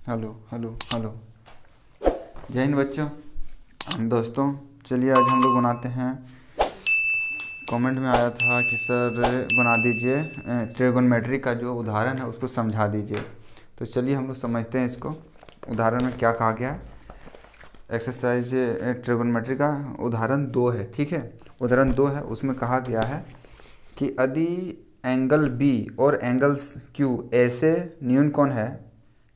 Hello hello hello. जय हिंद बच्चों। दोस्तों, चलिए आज हम लोग बनाते हैं। कमेंट में आया था कि सर बना दीजिए ट्रिगोनमेट्री का जो उदाहरण है उसको समझा दीजिए। तो चलिए हम लोग समझते हैं इसको। उदाहरण में क्या कहा गया है। एक्सरसाइज ट्रिगोनमेट्री का उदाहरण 2 है, ठीक है। उदाहरण 2 है, उसमें कहा गया है कि यदि एंगल बी और एंगल क्यू ऐसे न्यून कोण है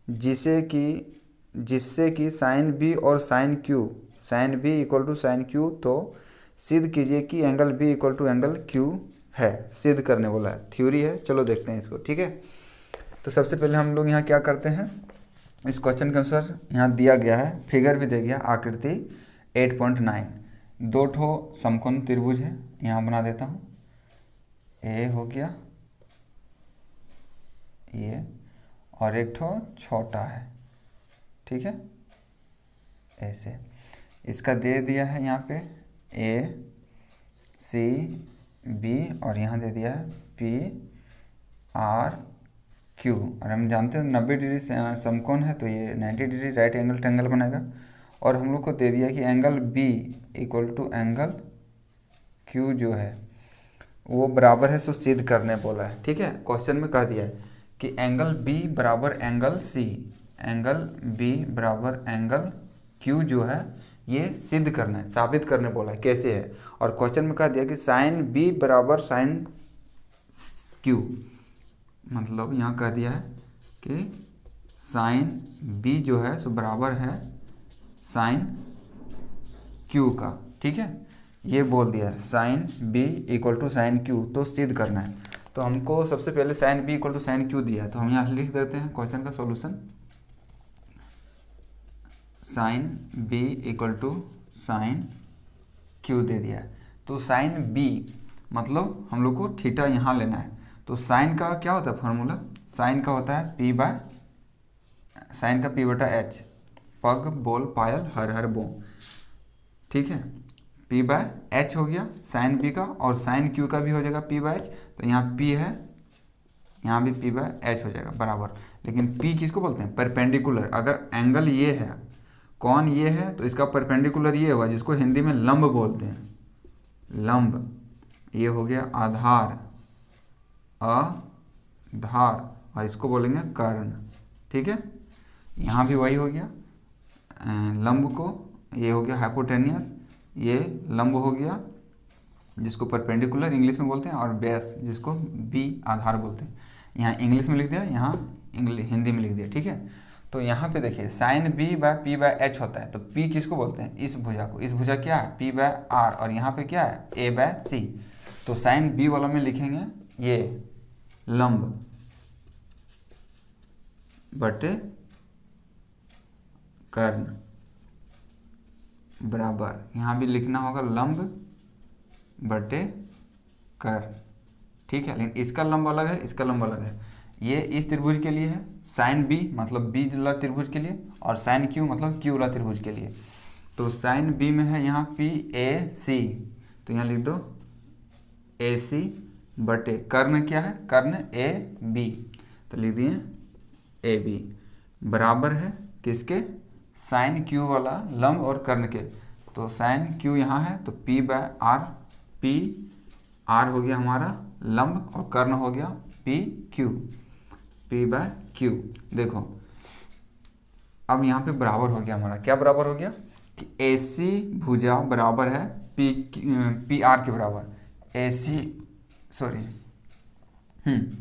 जिससे कि साइन बी और sine B equal to sine Q, तो सिद्ध कीजिए कि angle B equal to angle Q है। सिद्ध करने बोला है, थ्योरी है। चलो देखते हैं इसको, ठीक है। तो सबसे पहले हम लोग यहाँ क्या करते हैं, इस क्वेश्चन के अनुसार यहाँ दिया गया है, फिगर भी दे गया, आकृति 8.9 दो ठो समकोण त्रिभुज है। यहाँ बना देता हूँ, ए हो गया ये, और एक ठो छोटा है, ठीक है, ऐसे। इसका दे दिया है यहाँ पे ए सी बी, और यहाँ दे दिया है पी आर क्यू। और हम जानते हैं 90 डिग्री समकोण है, तो ये 90 डिग्री राइट एंगल ट्रायंगल बनाएगा। और हम लोग को दे दिया कि angle B equal to angle Q जो है वो बराबर है, सो सिद्ध करने बोला है, ठीक है। क्वेश्चन में कह दिया है कि एंगल बी बराबर एंगल सी, एंगल बी बराबर एंगल क्यू जो है ये सिद्ध करना है, साबित करने बोला है। कैसे है, और क्वेश्चन में कह दिया कि साइन बी बराबर साइन क्यू, मतलब यहाँ कह दिया है कि साइन बी जो है सो बराबर है साइन क्यू का, ठीक है। ये बोल दिया है sine B equal to sine Q, तो सिद्ध करना है। तो हमको सबसे पहले sine B equal to sine Q दिया है, तो हम यहाँ लिख देते हैं क्वेश्चन का solution. Sine B equal to sine Q दे दिया है। तो साइन बी मतलब हम लोग को थीटा यहाँ लेना है। तो साइन का क्या होता है फॉर्मूला, साइन का होता है पी बाय साइन का पी बटा एच, पग बोल पायल हर हर बो, ठीक है। पी बाय एच हो गया साइन बी का, और साइन क्यू का भी हो जाएगा पी बाय एच। तो यहाँ पी है, यहाँ भी पी बाय एच हो जाएगा बराबर। लेकिन पी किसको बोलते हैं, परपेंडिकुलर। अगर एंगल ये है, कौन ये है, तो इसका परपेंडिकुलर ये होगा, जिसको हिंदी में लंब बोलते हैं, लंब। ये हो गया आधार, आधार, और इसको बोलेंगे कर्ण, ठीक है। यहाँ भी वही हो गया, लंब को, ये हो गया हाइपोटेनियस, ये लंब हो गया जिसको परपेंडिकुलर इंग्लिश में बोलते हैं, और बेस जिसको बी आधार बोलते हैं। यहाँ इंग्लिश में लिख दिया, यहाँ हिंदी में लिख दिया, ठीक है। तो यहाँ पे देखिए sine B by P by H होता है। तो पी किसको बोलते हैं, इस भुजा को, इस भुजा क्या है पी बाय आर, और यहाँ पे क्या है ए बाय सी। तो साइन बी वाला में लिखेंगे ये लंब बटे कर्ण बराबर, यहाँ भी लिखना होगा लंब बटे कर्ण, ठीक है। लेकिन इसका लंब अलग है, इसका लंब अलग है। ये इस त्रिभुज के लिए है साइन बी, मतलब बी वाला त्रिभुज के लिए, और साइन क्यू मतलब क्यू वाला त्रिभुज के लिए। तो साइन बी में है यहाँ पी ए सी, तो यहाँ लिख दो ए सी बटे कर्ण क्या है, कर्ण ए बी, तो लिख दिए ए बी बराबर है किसके, साइन क्यू वाला लंब और कर्ण के। तो साइन क्यू यहाँ है, तो P by R, P R हो गया हमारा लंब, और कर्ण हो गया P Q, P by Q. देखो अब यहाँ पे बराबर हो गया हमारा, क्या बराबर हो गया कि ए सी भुजा बराबर है पी आर के बराबर, ए सी सॉरी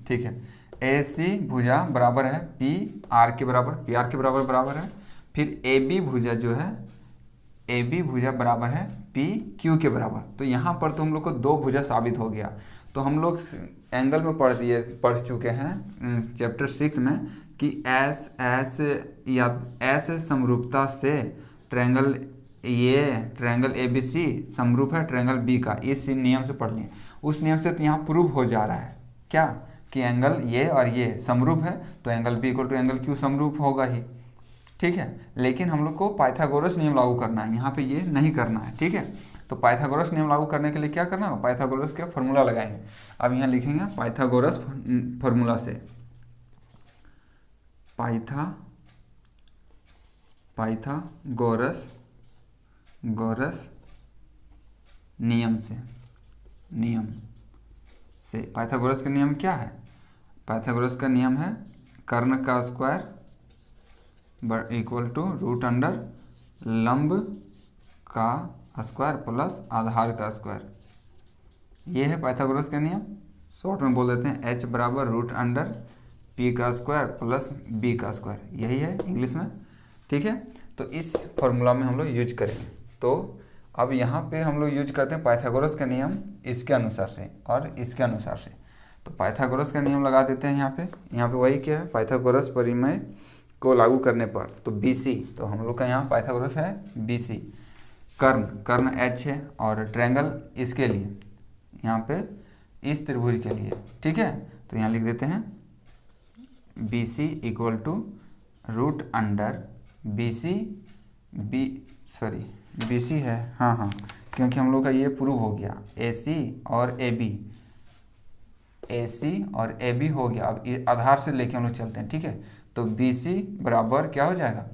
ठीक है, ए सी भुजा बराबर है पी आर के बराबर, पी आर के बराबर बराबर है। फिर ए बी भुजा जो है, ए बी भुजा बराबर है पी क्यू के बराबर। तो यहाँ पर तो हम लोग को दो भुजा साबित हो गया। तो हम लोग एंगल में पढ़ चुके हैं चैप्टर 6 में कि एस समरूपता से ट्रायंगल ए बी सी समरूप है ट्रायंगल बी का, इस नियम से पढ़ लिए। उस नियम से तो यहाँ प्रूव हो जा रहा है क्या कि एंगल ये और ये समरूप है, तो angle B equal to angle Q समरूप होगा ही, ठीक है। लेकिन हम लोग को पाइथागोरस नियम लागू करना है, यहाँ पे ये नहीं करना है, ठीक है। तो पाइथागोरस नियम लागू करने के लिए क्या करना होगा, पाइथागोरस का फॉर्मूला लगाएंगे। अब यहाँ लिखेंगे पाइथागोरस फॉर्मूला से, पाइथागोरस पाइथागोरस नियम से पाइथागोरस का नियम क्या है? पाइथागोरस का नियम है कर्ण का square equal to root under लंब का स्क्वायर प्लस आधार का स्क्वायर। ये है पाइथागोरस का नियम। शॉर्ट में बोल देते हैं h बराबर रूट अंडर p का स्क्वायर प्लस b का स्क्वायर, यही है इंग्लिश में। ठीक है, तो इस फॉर्मूला में हम लोग यूज करेंगे। तो अब यहाँ पे हम लोग यूज करते हैं पाइथागोरस का नियम इसके अनुसार से और इसके अनुसार से। तो पाइथागोरस का नियम लगा देते हैं यहाँ पे वही क्या है, पाइथागोरस परिमेय को लागू करने पर तो BC, तो हम लोग का यहाँ पाइथागोरस है BC। कर्ण H है और ट्रायंगल इसके लिए यहाँ पे इस त्रिभुज के लिए। ठीक है, तो यहाँ लिख देते हैं BC equal to root under BC है, हाँ, क्योंकि हम लोग का ये प्रूव हो गया AC और AB हो गया। अब आधार से लेके हम लोग चलते हैं। ठीक है, तो BC बराबर क्या हो जाएगा,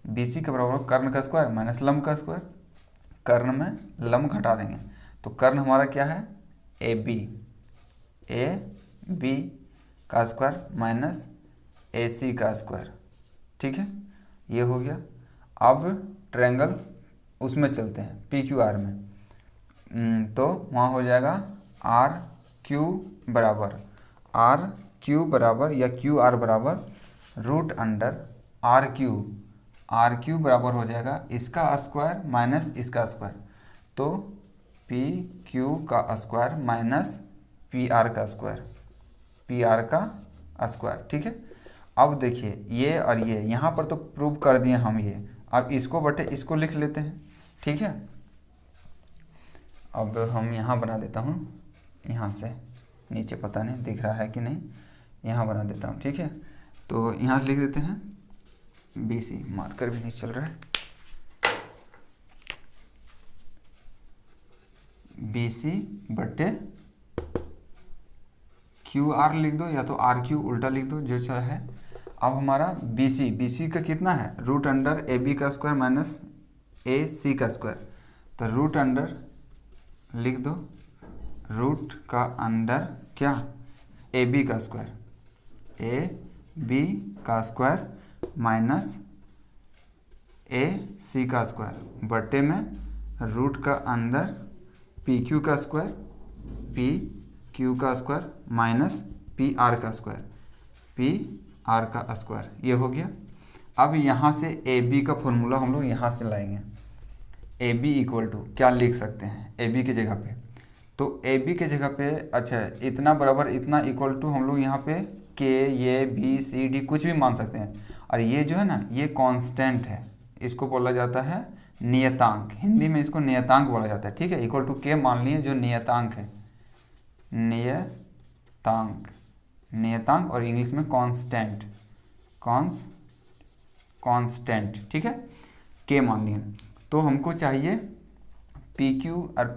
BC के बराबर कर्ण का स्क्वायर माइनस लंब का स्क्वायर। कर्ण में लंब घटा देंगे तो कर्ण हमारा क्या है AB का स्क्वायर माइनस AC का स्क्वायर। ठीक है, ये हो गया। अब ट्रायंगल उसमें चलते हैं PQR में, तो वहाँ हो जाएगा RQ बराबर या QR बराबर रूट अंडर RQ बराबर हो जाएगा इसका स्क्वायर माइनस इसका स्क्वायर, तो PQ का स्क्वायर माइनस PR का स्क्वायर। ठीक है, अब देखिए ये और ये यहाँ पर तो प्रूव कर दिए हम ये, अब इसको बटे इसको लिख लेते हैं। ठीक है, अब हम यहाँ बना देता हूँ, यहाँ से नीचे पता नहीं दिख रहा है कि नहीं, यहाँ बना देता हूँ। ठीक है, तो यहाँ लिख देते हैं BC, मार्कर भी नहीं चल रहा है, BC बटे QR लिख दो या तो RQ उल्टा लिख दो, जो चाहे है। अब हमारा BC का कितना है, रूट अंडर AB का स्क्वायर माइनस AC का स्क्वायर, तो रूट अंडर लिख दो, रूट का अंडर क्या AB का स्क्वायर माइनस AC का स्क्वायर बटे में रूट का अंडर PQ का स्क्वायर माइनस PR का स्क्वायर, ये हो गया। अब यहाँ से AB का फॉर्मूला हम लोग यहाँ से लाएंगे। AB इक्वल टू क्या लिख सकते हैं AB की जगह पे, तो AB की जगह पे अच्छा इतना बराबर इतना इक्वल टू हम लोग यहाँ पे K, ये B, C, D कुछ भी मान सकते हैं। और ये जो है ना ये कांस्टेंट है, इसको बोला जाता है नियतांक, हिंदी में इसको नियतांक बोला जाता है। ठीक है, इक्वल टू K मान लिए जो नियतांक है, नियतांक और इंग्लिश में कांस्टेंट। ठीक है, K मान लिए। तो हमको चाहिए PQ और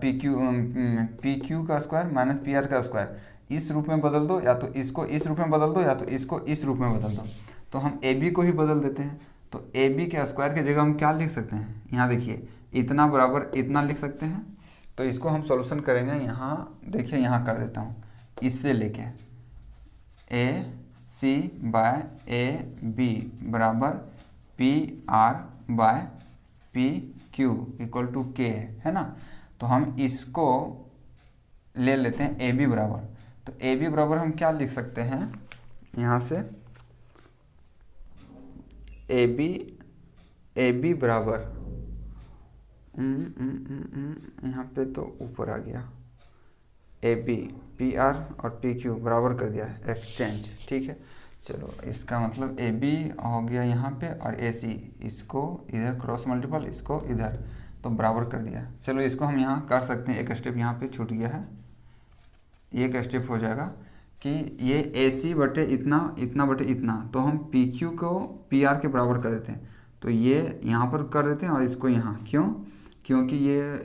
PQ का स्क्वायर माइनस PR का स्क्वायर, इस रूप में बदल दो, या तो इसको इस रूप में बदल दो या तो इसको इस रूप में बदल दो। तो हम AB को ही बदल देते हैं, तो AB के स्क्वायर की जगह हम क्या लिख सकते हैं, यहाँ देखिए इतना बराबर इतना लिख सकते हैं। तो इसको हम सॉल्यूशन करेंगे, यहाँ देखिए यहाँ कर देता हूँ, इससे लेके AC बाय AB बराबर PR by PQ equal to K है ना। तो हम इसको ले लेते हैं AB बराबर, तो AB बराबर हम क्या लिख सकते हैं, यहाँ से AB बराबर यहाँ पे तो ऊपर आ गया, AB PR और PQ बराबर कर दिया एक्सचेंज। ठीक है, चलो इसका मतलब AB हो गया यहाँ पे और AC, इसको इधर क्रॉस मल्टीपल, इसको इधर, तो बराबर कर दिया। चलो इसको हम यहाँ कर सकते हैं, एक स्टेप यहाँ पे छूट गया है, एक स्टेप हो जाएगा कि ये AC बटे इतना बटे इतना, तो हम PQ को PR के बराबर कर देते हैं, तो ये यहाँ पर कर देते हैं और इसको यहाँ, क्योंकि ये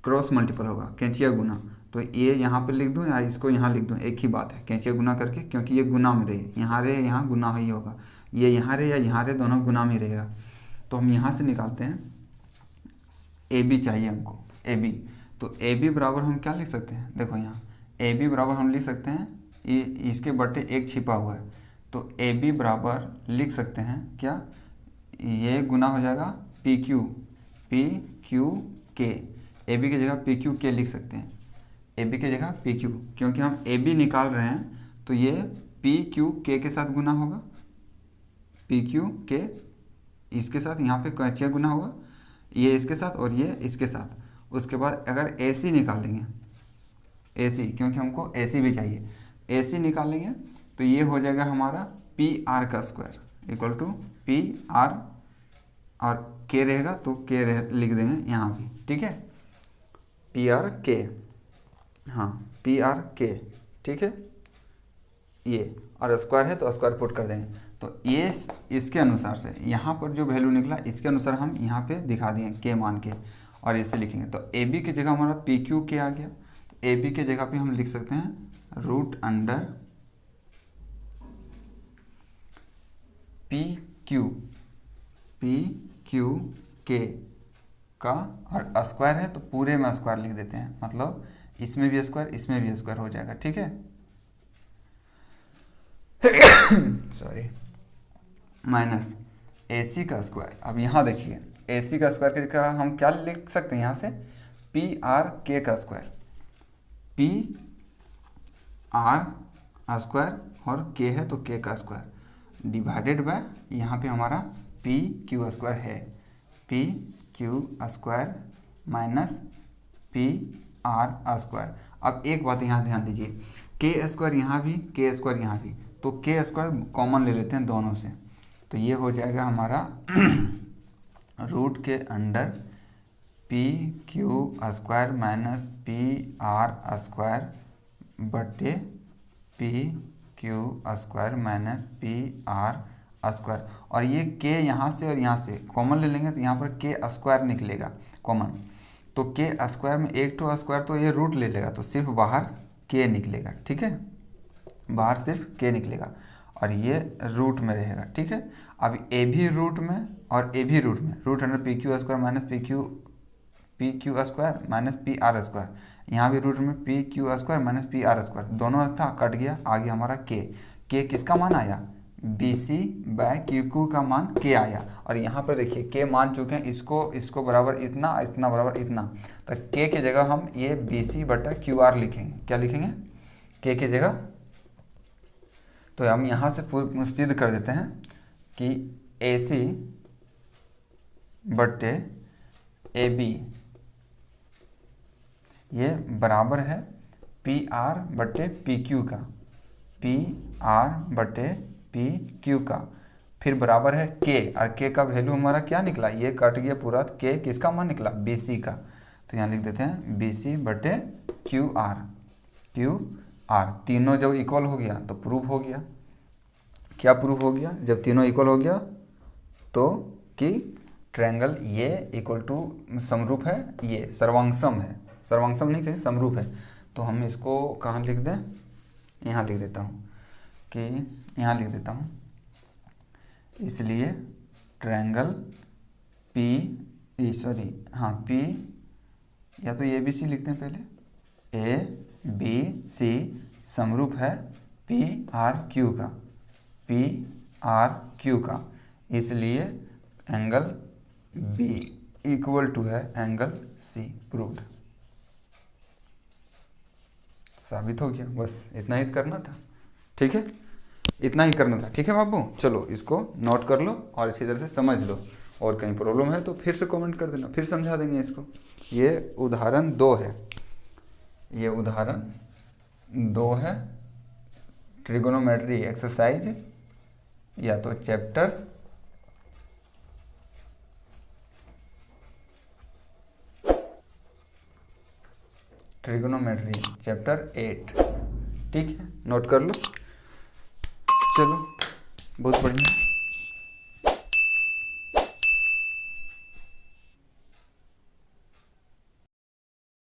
क्रॉस मल्टीपल होगा, कैंचिया गुना, तो ये यहाँ पे लिख दूँ या इसको यहाँ लिख दूँ, एक ही बात है, कैंचिया गुना करके, क्योंकि ये गुना में रहे, यहाँ गुना ही होगा, ये यहाँ रहे या यहाँ रहे, दोनों गुना में रहेगा। तो हम यहाँ से निकालते हैं, ए बी चाहिए हमको, ए बी। तो ए बी बराबर हम क्या लिख सकते हैं, देखो यहाँ ए बी बराबर हम लिख सकते हैं, ये इसके बटे एक छिपा हुआ है, तो ए बी बराबर लिख सकते हैं क्या, ये गुना हो जाएगा पी क्यू के। ए बी की जगह पी क्यू के लिख सकते हैं, ए बी की जगह पी क्यू, क्योंकि हम ए बी निकाल रहे हैं तो ये पी क्यू के साथ गुना होगा, पी क्यू के इसके साथ, यहाँ पे कैचिया गुना होगा, ये इसके साथ और ये इसके साथ। उसके बाद अगर ए सी निकालेंगे, ए सी, क्योंकि हमको ए सी भी चाहिए, ए सी निकालेंगे तो ये हो जाएगा हमारा पी आर का square equal to P R, और के रहेगा तो के लिख देंगे यहाँ भी, ठीक है, पी आर के, हाँ पी आर के, ठीक है, ये और स्क्वायर है तो स्क्वायर पुट कर देंगे। तो ये इसके अनुसार से यहाँ पर जो वैल्यू निकला इसके अनुसार हम यहाँ पे दिखा दिए के मान के, और ऐसे लिखेंगे। तो ए बी की जगह हमारा पी क्यू के आ गया, तो ए बी की जगह पे हम लिख सकते हैं रूट अंडर पी क्यू के का, और स्क्वायर है तो पूरे में स्क्वायर लिख देते हैं, मतलब इसमें भी स्क्वायर इसमें भी स्क्वायर हो जाएगा, ठीक है। सॉरी, माइनस ए सी का स्क्वायर। अब यहाँ देखिए ए सी का स्क्वायर की जगह हम क्या लिख सकते हैं, यहाँ से पी आर के का स्क्वायर, पी आर स्क्वायर और के है तो के का स्क्वायर डिवाइडेड बाय, यहाँ पे हमारा पी क्यू स्क्वायर है, P Q square minus P R square. अब एक बात यहाँ ध्यान दीजिए, के स्क्वायर यहाँ भी, के स्क्वायर यहाँ भी, तो के स्क्वायर कॉमन ले लेते हैं दोनों से, तो ये हो जाएगा हमारा रूट के under P Q square minus P R square बटे P Q square minus P R square. और ये के यहाँ से और यहाँ से कॉमन ले लेंगे तो यहाँ पर के स्क्वायर निकलेगा कॉमन, तो के स्क्वायर में एक तो स्क्वायर तो ये रूट ले लेगा, तो सिर्फ बाहर के निकलेगा, ठीक है, बाहर सिर्फ के निकलेगा और ये रूट में रहेगा, ठीक है। अब ए भी रूट में और ए भी रूट में, root under P Q square minus P Q square minus P R square, यहाँ भी रूट में P Q square minus P R square, दोनों था कट गया, आ गया हमारा के किसका मान आया, बी सी बाय क्यू का मान के आया। और यहाँ पर देखिए के मान चुके हैं, इसको बराबर इतना, इतना बराबर इतना, तो के की जगह हम ये बी सी बटा क्यू आर लिखेंगे, क्या लिखेंगे के की जगह। तो हम यहाँ से सिद्ध कर देते हैं कि ए सी बटे ए बी ये बराबर है पी आर बटे पी क्यू का, पी आर बटे पी क्यू का, फिर बराबर है के, और के का वैल्यू हमारा क्या निकला, ये कट गया पूरा, के किसका मान निकला, बी सी का, तो यहाँ लिख देते हैं बी सी बटे क्यू आर, तीनों जब इक्वल हो गया तो प्रूव हो गया। क्या प्रूफ हो गया, जब तीनों इक्वल हो गया तो कि ट्रायंगल ये इक्वल टू समरूप है, ये सर्वांगसम है, सर्वांगसम नहीं कहें समरूप है। तो हम इसको कहाँ लिख दें, यहाँ लिख देता हूँ कि यहाँ लिख देता हूँ, इसलिए ट्रायंगल पी या तो ए बी सी लिखते हैं पहले, ए बी सी समरूप है पी आर क्यू का, इसलिए एंगल बी इक्वल टू है एंगल सी, प्रूव्ड, साबित हो गया। बस इतना ही करना था, ठीक है, इतना ही करना था, ठीक है बाबू। चलो इसको नोट कर लो और इसी तरह से समझ लो, और कहीं प्रॉब्लम है तो फिर से कमेंट कर देना, फिर समझा देंगे इसको। ये उदाहरण 2 है, ये उदाहरण 2 है, ट्रिगोनोमेट्री एक्सरसाइज या तो चैप्टर ट्रिगोनोमेट्री चैप्टर 8, ठीक है, नोट कर लो। चलो बहुत बढ़िया।